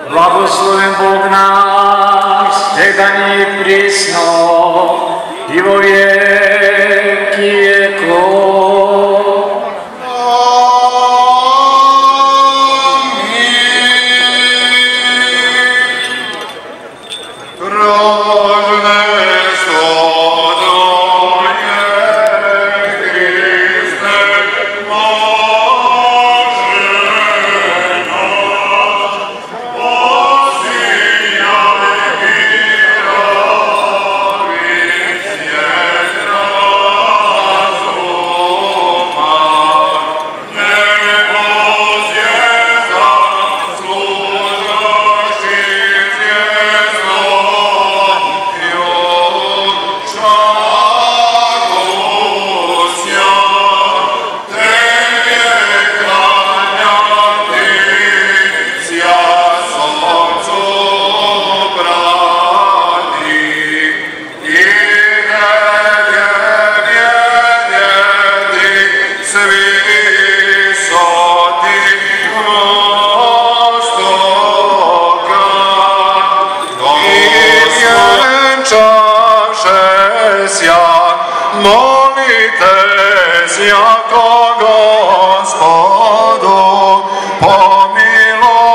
Blagosloven Bog naš, teganje i prisno, i vo vijeki vjekov. Molite jako Gospodu, pomilovati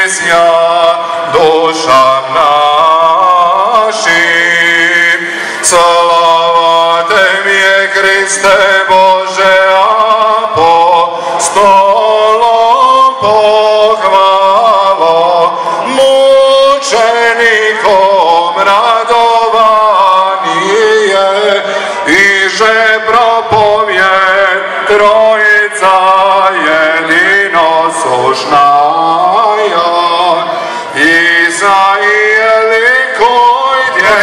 sja dušam našim. Slava Tebi je Hriste Bože, apostolom pohvalo, mučenikom radovani je, i že propovjed Trojica jedino slušnaja.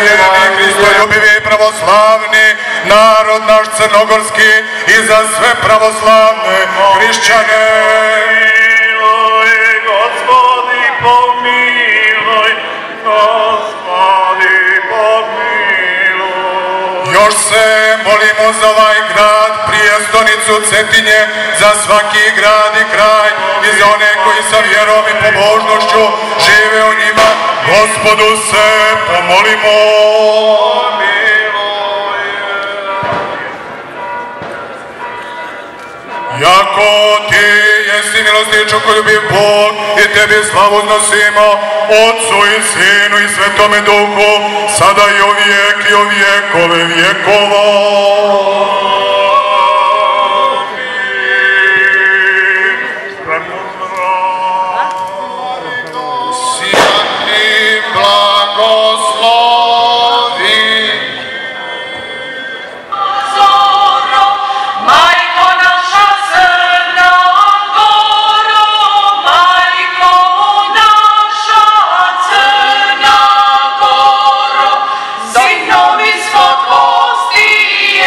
Vjerni Hristoljubivi i pravoslavni narod naš crnogorski i za sve pravoslavne hrišćane. Pomiluj, Gospodi, pomiluj, Gospodi, pomiluj. Još se molimo za ovaj grad, prijestolnicu Cetinje, za svaki grad i kraj i za one koji sa vjerom i pobožnošću žive u njima. Gospodu se pomolimo. Jako ti jesi milosti i čukoljubiv Bog i tebi slavu nosimo, Otcu i Sinu i Svetome Duhu, sada i u vijek i u vjekove vjekova. Sinovi svog postijenja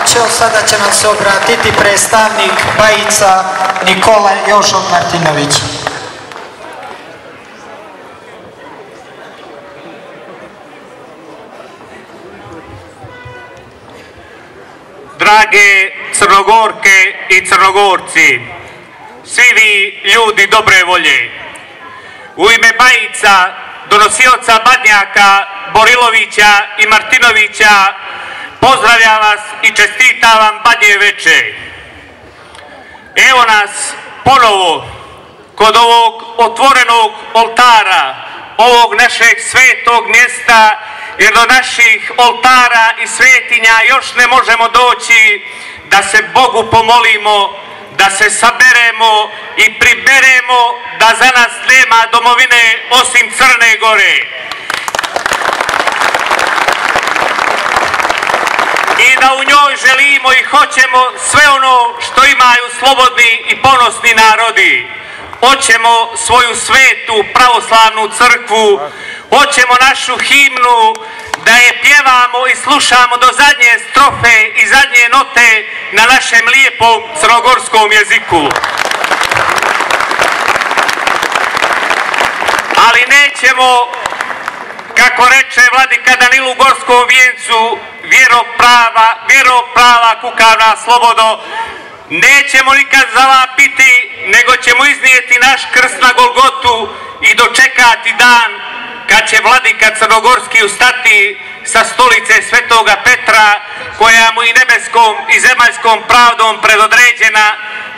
braćo, sada će nam se obratiti predstavnik Bajica Nikola Jošov Martinović. Drage Crnogorke i Crnogorci, svi vi ljudi dobre volje, u ime Bajica, donosioca Badnjaka, Borilovića i Martinovića, pozdravljam vas i čestitam vam Badnje veče. Evo nas ponovo kod ovog otvorenog oltara, ovog našeg svetog mjesta, jer do naših oltara i svetinja još ne možemo doći da se Bogu pomolimo, da se saberemo i priberemo da za nas nema domovine osim Crne Gore. I da u njoj želimo i hoćemo sve ono što imaju slobodni i ponosni narodi. Hoćemo svoju svetu pravoslavnu crkvu, hoćemo našu himnu, da je pjevamo i slušamo do zadnje strofe i zadnje note na našem lijepom crnogorskom jeziku. Ali nećemo, kako reče vladika Danil u Gorskom vijencu, vjero prava kuka na slobodo, nećemo nikad zavapiti, nego ćemo iznijeti naš krst na Golgotu i dočekati dan kad će vladika Crnogorski ustati sa stolice Svetoga Petra, koja mu i nebeskom i zemaljskom pravdom predodređena,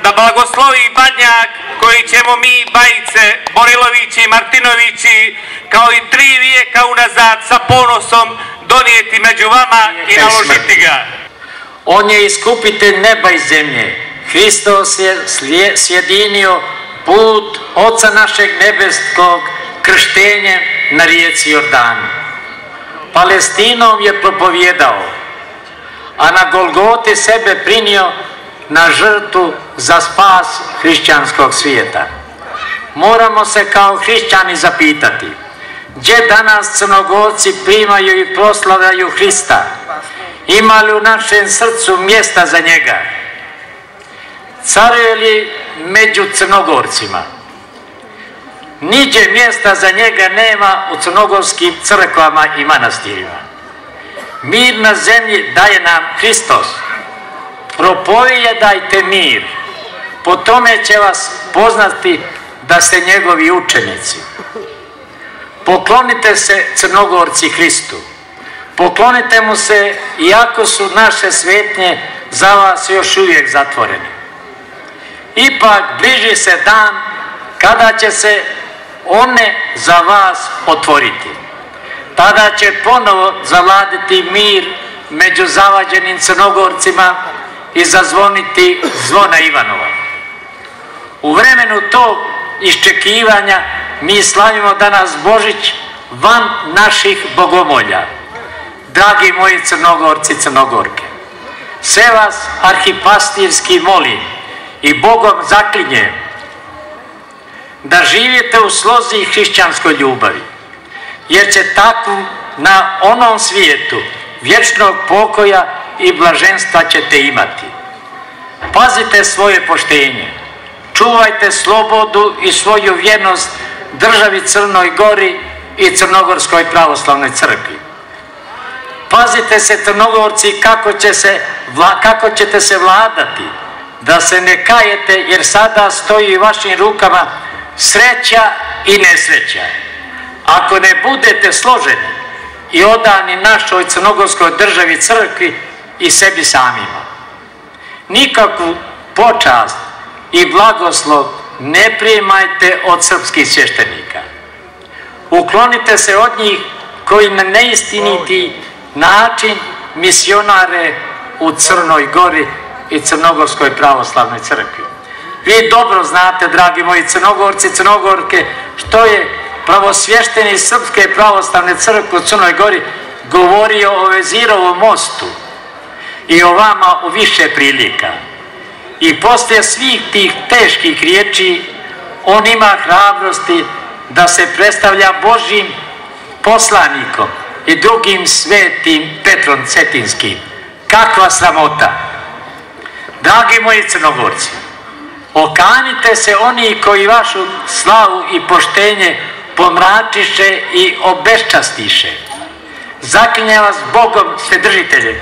da blagoslovi Badnjak koji ćemo mi, Bajice, Borilovići i Martinovići, kao i 3 vijeka unazad sa ponosom donijeti među vama i naložiti ga. On je iskupitelj neba i zemlje. Hristos je sjedinio put Oca našeg nebeskog krštenjem na rijeci Jordanu. Palestinom je propovjedao, a na Golgoti sebe prinio na žrtvu za spas hrišćanskog svijeta. Moramo se kao hrišćani zapitati, gdje danas Crnogorci primaju i proslavljaju Hrista? Ima li u našem srcu mjesta za njega? Caruje li među Crnogorcima? Niđe mjesta za njega nema u crnogorskim crkvama i manastirima. Mir na zemlji daje nam Hristos. Propovijedajte mir. Po tome će vas poznati da ste njegovi učenici. Poklonite se Crnogorci Hristu. Poklonite mu se, iako su naše svetnje za vas još uvijek zatvorene. Ipak bliži se dan kada će se one za vas otvoriti. Tada će ponovo zavladiti mir među zavađenim Crnogorcima i zazvoniti zvona Ivanova. U vremenu tog iščekivanja mi slavimo danas Božić van naših bogomolja. Dragi moji Crnogorci i Crnogorke, sve vas arhipastirski molim i Bogom zaklinjem da živite u slozi i hrišćanskoj ljubavi, jer će takvu na onom svijetu vječnog pokoja i blaženstva ćete imati. Pazite svoje poštenje, čuvajte slobodu i svoju vjernost državi Crnoj Gori i Crnogorskoj pravoslavnoj crkvi. Pazite se, Crnogorci, kako ćete se vladati, da se ne kajete, jer sada stoji u vašim rukama sreća i nesreća. Ako ne budete složeni i odani našoj crnogorskoj državi, crkvi i sebi samima, nikakvu počast i blagoslov ne primajte od srpskih svještenika. Uklonite se od njih koji na neistiniti način misionare u Crnoj Gori i Crnogorskoj pravoslavnoj crkvi. Vi dobro znate, dragi moji Crnogorci i Crnogorke, što je pravosvještenik Srpske pravoslavne crkve u Crnoj Gori govorio o Vezirovom mostu i o vama u više prilika. I poslije svih tih teških riječi on ima hrabrosti da se predstavlja Božjim poslanikom i drugim svetim Petrom Cetinskim, Kakva sramota! Dragi moji Crnogorci, okanite se oni koji vašu slavu i poštenje pomračiše i obeščastiše. Zaklinjem vas Bogom Svedržiteljem.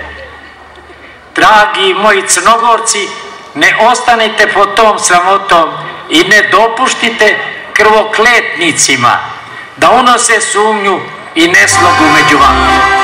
Dragi moji Crnogorci, ne ostanite pod tom sramotom i ne dopuštite krvokletnicima da unose sumnju i neslogu među vama.